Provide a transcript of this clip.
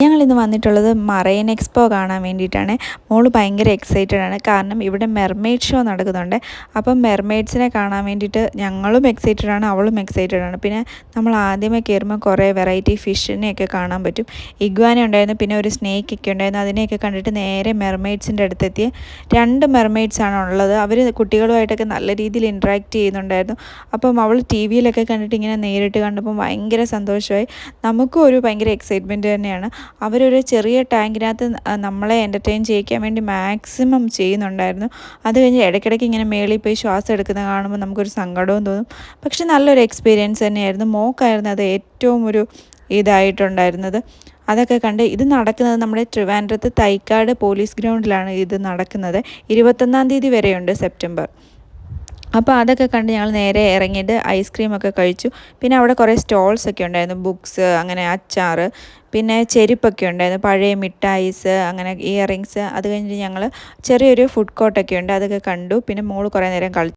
ഞങ്ങളിന്ന് വന്നിട്ടുള്ളത് marine expo കാണാൻ വേണ്ടിയിട്ടാണ്. മോള് ഭയങ്കര എക്സൈറ്റഡ് ആണ്. കാരണം ഇവിടെ മെർമെയ്ഡ് ഷോ നടക്കുന്നുണ്ട്. അപ്പം മെർമെയ്ഡ്സിനെ കാണാൻ വേണ്ടിയിട്ട് ഞങ്ങളും എക്സൈറ്റഡ് ആണ്, അവളും എക്സൈറ്റഡ് ആണ്. പിന്നെ നമ്മൾ ആദ്യമേ കയറുമ്പോൾ കുറേ വെറൈറ്റി ഫിഷിനെയൊക്കെ കാണാൻ പറ്റും. ഇഗ്വാന ഉണ്ടായിരുന്നു, പിന്നെ ഒരു സ്നേക്കൊക്കെ ഉണ്ടായിരുന്നു. അതിനെയൊക്കെ കണ്ടിട്ട് നേരെ മെർമെയ്ഡ്സിൻ്റെ അടുത്തെത്തിയ 2 മെർമെയ്ഡ്സ് ആണ് ഉള്ളത്. അവർ കുട്ടികളുമായിട്ടൊക്കെ നല്ല രീതിയിൽ ഇൻട്രാക്ട് ചെയ്യുന്നുണ്ടായിരുന്നു. അപ്പം അവൾ ടി വിയിലൊക്കെ കണ്ടിട്ട് ഇങ്ങനെ നേരിട്ട് കണ്ടപ്പോൾ ഭയങ്കര സന്തോഷമായി. നമുക്കും ഒരു ഭയങ്കര എക്സൈറ്റ്മെൻറ്റ് തന്നെയാണ്. അവരൊരു ചെറിയ ടാങ്കിനകത്ത് നമ്മളെ എൻ്റർടൈൻ ചെയ്യിക്കാൻ വേണ്ടി മാക്സിമം ചെയ്യുന്നുണ്ടായിരുന്നു. അത് കഴിഞ്ഞ് ഇടയ്ക്കിടയ്ക്ക് ഇങ്ങനെ മേളിൽ പോയി ശ്വാസം എടുക്കുന്നത് കാണുമ്പോൾ നമുക്കൊരു സങ്കടവും തോന്നും. പക്ഷെ നല്ലൊരു എക്സ്പീരിയൻസ് തന്നെയായിരുന്നു. മോൾക്കായിരുന്നു അത് ഏറ്റവും ഒരു ഇതായിട്ടുണ്ടായിരുന്നത്. അതൊക്കെ കണ്ട് ഇത് നടക്കുന്നത് നമ്മുടെ ട്രിവാൻഡ്രത്ത് തൈക്കാട് പോലീസ് ഗ്രൗണ്ടിലാണ് ഇത് നടക്കുന്നത്. 21 തീയതി വരെയുണ്ട്, സെപ്റ്റംബർ. അപ്പോൾ അതൊക്കെ കണ്ട് ഞങ്ങൾ നേരെ ഇറങ്ങിയിട്ട് ഐസ്ക്രീമൊക്കെ കഴിച്ചു. പിന്നെ അവിടെ കുറേ സ്റ്റോൾസൊക്കെ ഉണ്ടായിരുന്നു, ബുക്സ്, അങ്ങനെ അച്ചാർ, പിന്നെ ചെരുപ്പൊക്കെ ഉണ്ടായിരുന്നു, പഴയ മിഠായിസ്, അങ്ങനെ ഇയറിങ്സ്. അത് കഴിഞ്ഞിട്ട് ഞങ്ങൾ ചെറിയൊരു ഫുഡ് കോർട്ടൊക്കെ ഉണ്ട്, അതൊക്കെ കണ്ടു. പിന്നെ മോള് കുറേ നേരം കളിച്ചു.